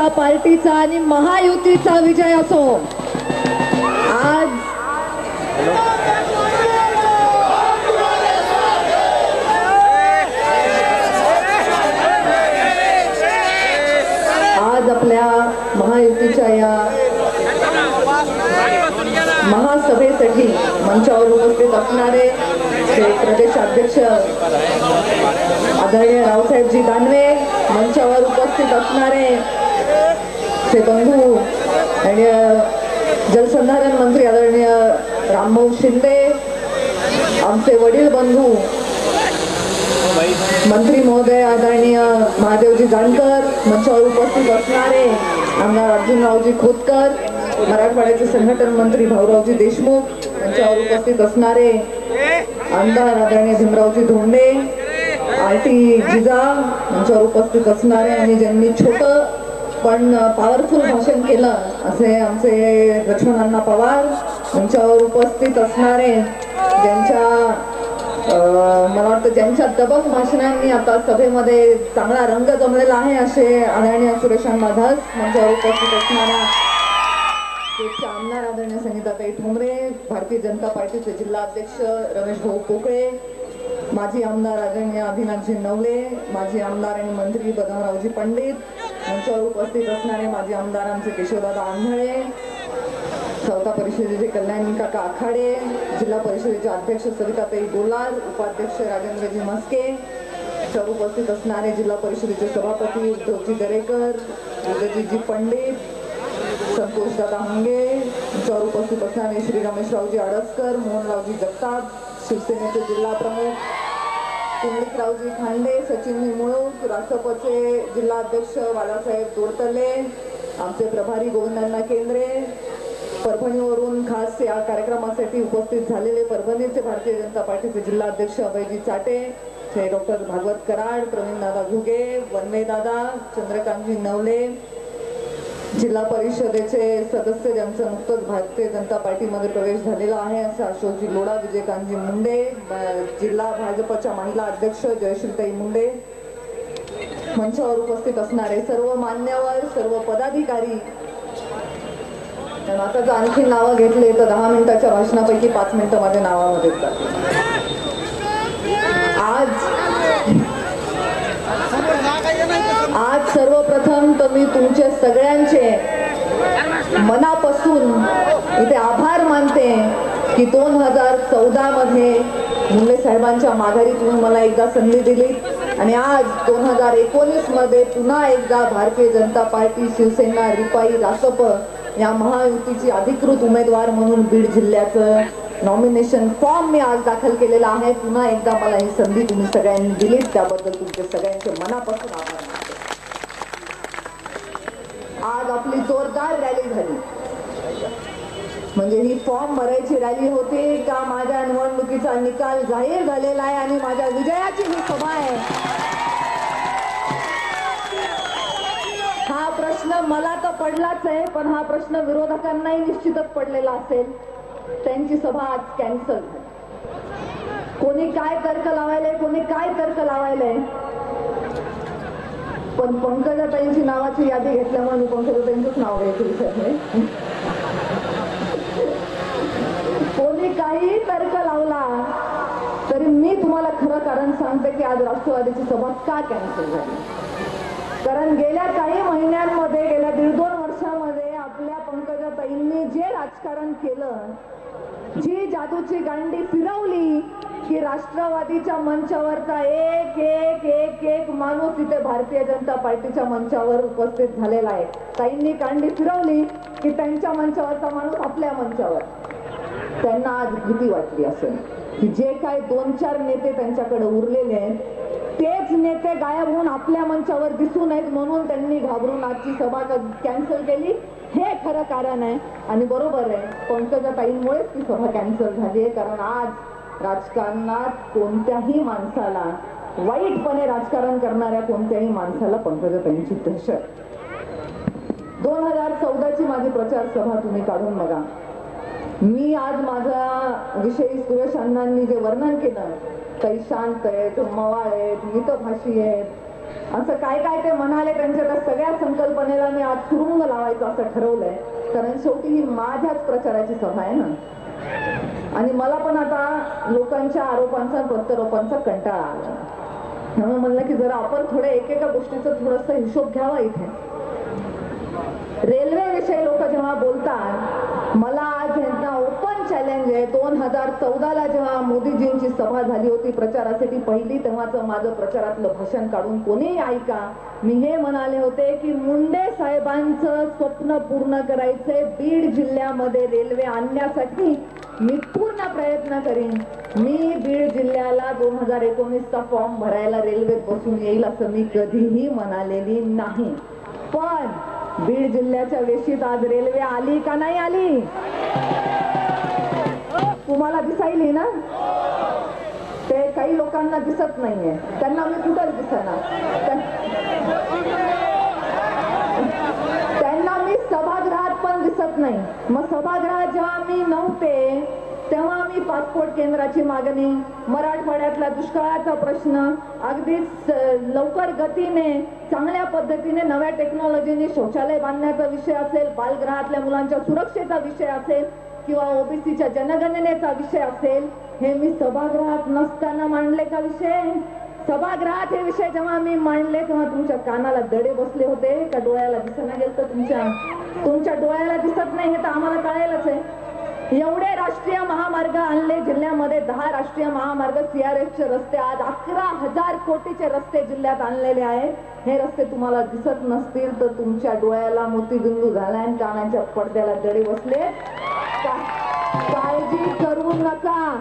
जनता पार्टीचा आणि महायुतीचा विजय असो। आज आपल्या महायुतीच्या या महासभेसाठी मंचावर उपस्थित असणारे प्रदेशाध्यक्ष आदरणीय रावसाहेबजी दानवे, मंचावर उपस्थित असणारे ते बंधू आणि जलसंधारण मंत्री आदरणीय रामभाऊ शिंदे, आमचे वडील बंधू मंत्री महोदय आदरणीय महादेवजी जानकर, मंचावर उपस्थित असणारे आमदार अर्जुनरावजी खोतकर, मराठवाड्याचे संघटन मंत्री भाऊरावजी देशमुख, मंचावर उपस्थित असणारे आमदार आदरणीय भीमरावजी धोंडे, आरटी जिजा, मंचावर उपस्थित असणारे आणि ज्यांनी छोटं पण पॉवरफुल भाषण केलं असे आमचे लक्ष्मण पवार, मंचावर उपस्थित असणारे ज्यांच्या मला वाटतं ज्यांच्या दबंग भाषणांनी आता सभेमध्ये चांगला रंग जमलेला आहे असे आदरणीय सुरेशांना धस, मंचावर उपस्थित असणाऱ्या आमदार आदरणीय संगीताताई ठोंबरे, भारतीय जनता पार्टीचे जिल्हा अध्यक्ष रमेश भाऊ पोकळे, माजी आमदार आदरणीय अभिनाथजी नवले, माजी आमदार आणि मंत्री बदामरावजी पंडित, मंचावर उपस्थित असणारे माजी आमदार आमचे केशवदादा आंधळे, सौता परिषदेचे कल्याणी काका आखाडे, जिल्हा परिषदेचे अध्यक्ष सविताताई गोलार, उपाध्यक्ष राजेंद्रजी मस्के, मंचावर उपस्थित असणारे जिल्हा परिषदेचे सभापती उद्धवजी दरेकर, उदयजी पंडित, संतोषदादा हंगे, मंचावर उपस्थित असणारे श्री रमेशरावजी आडसकर, मोहनरावजी जगताप, शिवसेनेचे जिल्हा प्रमुख कुंडलिकरावजी खांडे, सचिनजी मुळूक, राष्ट्रपचे जिल्हा अध्यक्ष बाळासाहेब तोडतले, आमचे प्रभारी गोविंदण्णा केंद्रे, परभणीवरून खास या कार्यक्रमासाठी उपस्थित झालेले परभणीचे भारतीय जनता पार्टीचे जिल्हा अध्यक्ष अभयजी चाटे, हे डॉक्टर भागवत कराड, प्रवीणदादा घुगे, वनवेदादा, चंद्रकांतजी नवले, जिल्हा परिषदेचे सदस्य ज्यांचा नुकतंच भारतीय जनता पार्टीमध्ये प्रवेश झालेला आहे असे अशोकजी लोढा, विजयकांतजी मुंडे, जिल्हा भाजपच्या महिला अध्यक्ष जयश्रीताई मुंडे, मंचावर उपस्थित असणारे सर्व मान्यवर, सर्व पदाधिकारी, आता जर आणखी नावं घेतले तर 10 मिनिटाच्या भाषणापैकी 5 मिनिटं माझ्या नावामध्ये जातात। आज सर्वप्रथम तर मी तुमचे सगळ्यांचे मनापासून इथे आभार मानते की 2014 मध्ये मुंडे साहेबांच्या माघारी तुम्ही मला एकदा संधी दिली आणि आज 2019 मध्ये पुन्हा एकदा भारतीय जनता पार्टी, शिवसेना, रिपाई, रासप या महायुतीची अधिकृत उमेदवार म्हणून बीड जिल्ह्याचं नॉमिनेशन फॉर्म मी आज दाखल केलेला आहे। पुन्हा एकदा मला ही संधी तुम्ही सगळ्यांनी दिली त्याबद्दल तुमचे सगळ्यांचे मनापासून आभार मानते। आज आपली जोरदार रॅली झाली, म्हणजे ही फॉर्म भरायची रॅली होती का माझ्या निवडणुकीचा निकाल जाहीर झालेला आहे आणि माझ्या विजयाची ही सभा आहे, हा प्रश्न मला तर पडलाच आहे, पण हा प्रश्न विरोधकांनाही निश्चितच पडलेला असेल। त्यांची सभा आज कॅन्सल झाली, कोणी काय तर्क लावायले, कोणी काय तर्क लावायले, पण पंकजाताईंची नावाची यादी घेतल्यामुळे मी पंकजाताईंचंच नाव घ्यायचं विचारले। कोणी काही तर्क लावला तरी मी तुम्हाला खरं कारण सांगते की आज राष्ट्रवादीची सभा का कॅन्सल झाली, कारण गेल्या काही महिन्यांमध्ये, गेल्या 1.5-2 वर्षामध्ये आपल्या पंकजाताईंनी जे राजकारण केलं, जी जादूची गांडी फिरवली की राष्ट्रवादीच्या मंचावरचा एक एक एक एक माणूस इथे भारतीय जनता पार्टीच्या मंचावर उपस्थित झालेला आहे। ताईंनी गांडी फिरवली की त्यांच्या मंचावरचा माणूस आपल्या मंचावर, त्यांना आज भीती वाटली असेल की जे काय 2-4 नेते त्यांच्याकडे उरलेले आहेत तेच नेते गायब होऊन आपल्या मंचावर दिसू नयेत म्हणून त्यांनी घाबरून आजची सभा कॅन्सल केली, हे खरं कारण आहे। आणि बरोबर आहे, पंकजाताईंमुळेच ती सभा कॅन्सल झाली आहे, कारण आज राजकारणात कोणत्याही माणसाला, वाईटपणे राजकारण करणाऱ्या कोणत्याही माणसाला पंकजाताईंची दहशत। 2014ची माझी प्रचार सभा तुम्ही काढून बघा, मी आज माझा विषयी सुरेश अण्णांनी जे वर्णन केलं, काही शांत आहेत, मवाळ आहेत, मितभाषी आहेत, असं काय काय ते म्हणाले, त्यांच्या त्या सगळ्या संकल्पनेला मी आज सुरुंग लावायचं असं ठरवलंय. कारण शेवटी ही माझ्याच प्रचाराची सभा आहे ना, आणि मला पण आता लोकांच्या आरोपांचा प्रत्यारोपांचा कंटाळा आला. म्हणून म्हणलं की जरा आपण थोडे एकेका गोष्टीचं थोडंसं हिशोब घ्यावा. इथे रेल्वे विषयी लोक जेव्हा बोलतात, मला आज यांना ओपन चॅलेंज आहे. 2014ला जेव्हा मोदीजींची सभा झाली होती प्रचारासाठी पहिली, तेव्हाच माझं प्रचारातलं भाषण काढून कोणी ऐका, मी हे म्हणाले होते की मुंडे साहेबांचं स्वप्न पूर्ण करायचंय. बीड जिल्ह्यामध्ये रेल्वे आणण्यासाठी मी पूर्ण प्रयत्न करीन. मी बीड जिल्ह्याला 2019चा फॉर्म भरायला रेल्वेत बसून येईल असं मी कधीही म्हणालेली नाही. पण बीड जिल्ह्याच्या वेशीत आज रेल्वे आली का नाही आली? तुम्हाला दिसायली ना? ते काही लोकांना दिसत नाहीये, त्यांना मी कुठंच दिसणार. त्यांना मी सभागृहात पण दिसत नाही. मग सभागृहात जेव्हा मी नव्हते तेव्हा मी पासपोर्ट केंद्राची मागणी, मराठवाड्यातला दुष्काळाचा प्रश्न, अगदीच लवकर गतीने चांगल्या पद्धतीने नव्या टेक्नॉलॉजीने शौचालय बांधण्याचा विषय असेल, बालगृहातल्या मुलांच्या सुरक्षेचा विषय असेल किंवा ओबीसीच्या जनगणनेचा विषय असेल, हे मी सभागृहात नसताना मांडले का विषय? सभागृहात हे विषय जेव्हा मी मांडले तेव्हा तुमच्या कानाला दडे बसले होते का डोळ्याला दिसना गेलं? तर तुमच्या डोळ्याला दिसत नाही हे तर आम्हाला कळेलच आहे. एवढे राष्ट्रीय महामार्ग आणले जिल्ह्यामध्ये, 10 राष्ट्रीय महामार्ग, CRFचे रस्ते, आज 11,000 कोटीचे रस्ते जिल्ह्यात आणलेले आहेत. हे रस्ते तुम्हाला दिसत नसतील तर तुमच्या डोळ्याला मोतीबिंदू झालाय आणि कानाच्या पडद्याला दडे बसले. काळजी करू नका.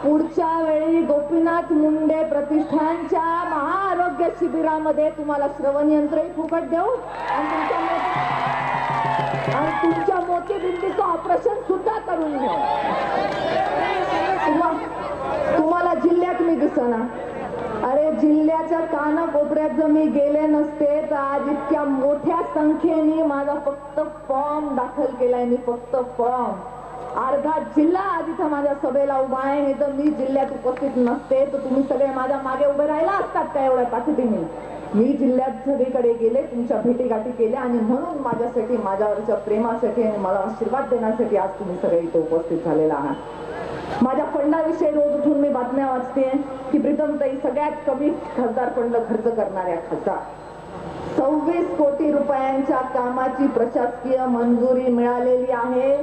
पुढच्या वेळी गोपीनाथ मुंडे प्रतिष्ठानच्या महाआरोग्य शिबिरामध्ये तुम्हाला श्रवण यंत्रही फुकट देऊ आणि तुमच्या मोतीबिंदीचं ऑपरेशन सुद्धा करून घेऊ. तुम्हाला जिल्ह्यात मी दिसना. अरे जिल्ह्याच्या कानाकोपऱ्यात जर मी गेले नसते तर आज इतक्या मोठ्या संख्येने माझा फक्त फॉर्म दाखल केलाय. मी फक्त फॉर्म, अर्धा जिल्हा आज इथं माझ्या सभेला उभा आहे. हे जर मी जिल्ह्यात उपस्थित नसते तर तुम्ही सगळे माझ्या मागे उभे राहिला असतात का एवढ्या ताकदीने? मी जिल्ह्यात सगळीकडे गेले, तुमच्या भेटीगाठी केल्या आणि म्हणून माझ्यासाठी, माझ्यावरच्या प्रेमासाठी आणि मला आशीर्वाद देण्यासाठी आज तुम्ही सगळे इथे उपस्थित झालेला आहात. माझ्या फंडाविषयी रोज उठून मी बातम्या वाचते की प्रीतमताई सगळ्यात कमी खासदार फंड खर्च करणाऱ्या खासदार. 26 कोटी रुपयांच्या कामाची प्रशासकीय मंजुरी मिळालेली आहे.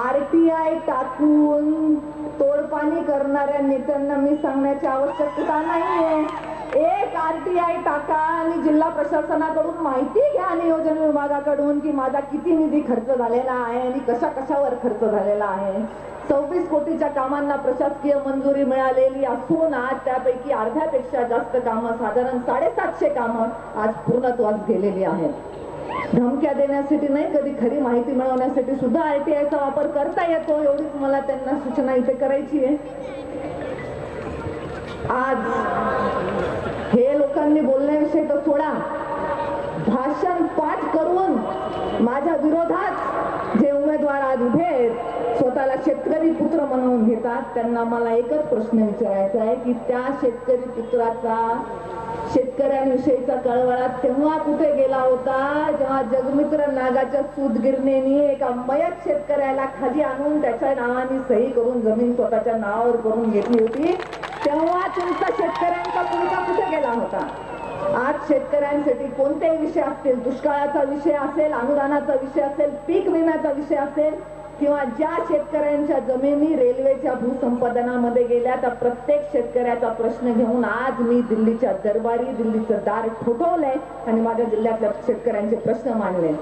RTI टाकून तोडपाणी करणाऱ्या नेत्यांना मी सांगण्याची आवश्यकता नाहीये. एक RTI टाका आणि जिल्हा प्रशासनाकडून माहिती घ्या, नियोजन विभागाकडून, की माझा किती निधी खर्च झालेला आहे आणि कशा कशावर खर्च झालेला आहे. 26 कोटीच्या कामांना प्रशासकीय मंजुरी मिळालेली असून आज त्यापैकी अर्ध्यापेक्षा जास्त कामं, साधारण 750 कामं आज पूर्णत्वास गेलेली आहेत. धमक्या देण्यासाठी नाही, कधी खरी माहिती मिळवण्यासाठी सुद्धा RTIचा वापर करता येतो. एवढीच मला त्यांना सूचना इथे करायची आहे. आज हे लोकांनी बोलण्याविषयी तर सोडा, भाषण पाठ करून माझ्या विरोधात जे उमेदवार आज उभे आहेत, स्वतःला शेतकरी पुत्र म्हणून घेतात, त्यांना मला एकच प्रश्न विचारायचा आहे की त्या शेतकरी पुत्राचा, शेतकऱ्यांविषयीचा कळवळा तेव्हा कुठे गेला होता जेव्हा जगमित्र नागाच्या सूतगिरणीने एका मयत शेतकऱ्याला खाली आणून त्याच्या नावाने सही करून जमीन स्वतःच्या नावावर करून घेतली होती. तेव्हा तुमचा शेतकऱ्यांचा पुरता कुठे गेला होता? आज शेतकऱ्यांसाठी कोणतेही विषय असतील, दुष्काळाचा विषय असेल, अनुदानाचा विषय असेल, पीक विम्याचा विषय असेल, किंवा ज्या शेतकऱ्यांच्या जमिनी रेल्वेच्या भूसंपादनामध्ये गेल्या त्या प्रत्येक शेतकऱ्याचा प्रश्न घेऊन आज मी दिल्लीच्या दरबारी, दिल्लीचं दार ठोठवलंय आणि माझ्या जिल्ह्यातल्या शेतकऱ्यांचे प्रश्न मांडले.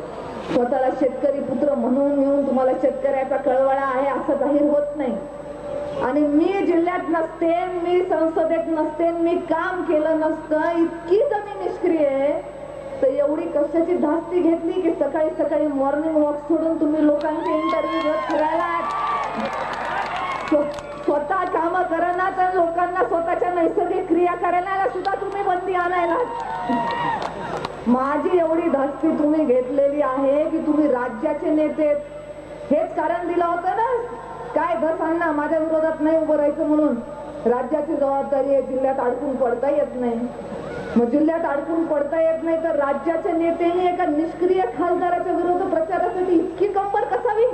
स्वतःला शेतकरी पुत्र म्हणून येऊन तुम्हाला शेतकऱ्याचा कळवळा आहे असं जाहीर होत नाही. आणि मी जिल्ह्यात नसते, मी संसदेत नसते, मी काम केलं नसतं, इतकी जमीन निष्क्रिय आहे, तर एवढी कशाची धास्ती घेतली की सकाळी सकाळी मॉर्निंग वॉक सोडून तुम्ही लोकांचे इंटरव्ह्यू घेत फिरायला, स्वतः काम करना तर लोकांना स्वतःच्या नैसर्गिक क्रिया करायला सुद्धा तुम्ही बंदी आणायला. माझी एवढी धास्ती तुम्ही घेतलेली आहे की तुम्ही राज्याचे नेते, हेच कारण दिलं होतं ना, काय घसांना माझ्या विरोधात नाही उभं राहायचं म्हणून. राज्याची जबाबदारी आहे, जिल्ह्यात अडकून पडता येत नाही. मग जिल्ह्यात अडकून पडता येत नाही तर राज्याच्या नेत्यांनी एका निष्क्रिय खासदाराच्या विरुद्ध प्रचारासाठी इतकी कंबर कसावी?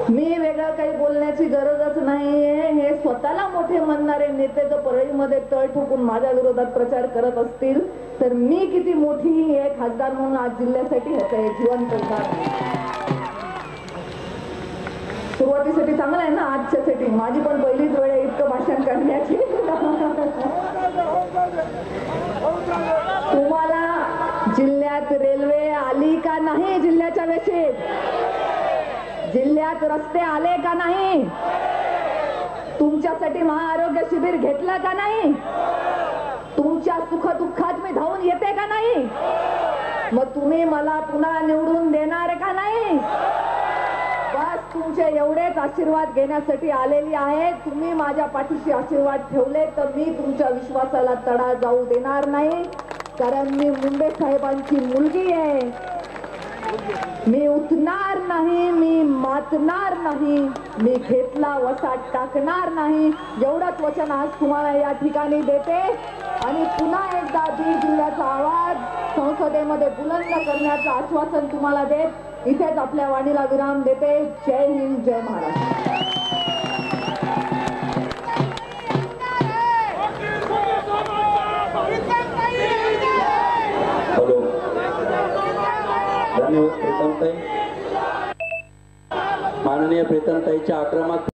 मी वेगळं काही बोलण्याची गरजच नाहीये. हे स्वतःला मोठे म्हणणारे नेते जर परळीमध्ये तळ ठोकून माझ्या विरोधात प्रचार करत असतील तर मी किती मोठी आहे खासदार म्हणून आज जिल्ह्यासाठी ह्याचं जीवन करणार. सुरुवातीसाठी चांगलं आहे ना, आजच्यासाठी माझी पण पहिलीच वेळ आहे इतकं भाषण करण्याची. तुम्हाला जिल्ह्यात रेल्वे आली का नाही? जिल्ह्याच्या वेशीत जिल्ह्यात रस्ते आले का नाही? तुमच्यासाठी महाआरोग्य शिबिर घेतलं का नाही? तुमच्या सुखदुःखात मी धावून येते का नाही? मग तुम्ही मला पुन्हा निवडून देणार का नाही? बस तुमचे एवढेच आशीर्वाद घेण्यासाठी आलेली आहे. तुम्ही माझ्या पाठीशी आशीर्वाद ठेवले तर मी तुमच्या विश्वासाला तडा जाऊ देणार नाही. कारण मी मुंडे साहेबांची मुलगी आहे. मी उठणार नाही, मी मातणार नाही, मी घेतला वसा टाकणार नाही. एवढंच वचन आज तुम्हाला या ठिकाणी देते आणि पुन्हा एकदा बीड जिल्ह्याचा आवाज संसदेमध्ये बुलंद करण्याचं आश्वासन तुम्हाला देत इथेच आपल्या वाणीला विराम देते. जय हिंद, जय महाराष्ट्र. हॅलो, धन्यवाद प्रीतमताई. माननीय प्रीतमताईच्या आक्रमक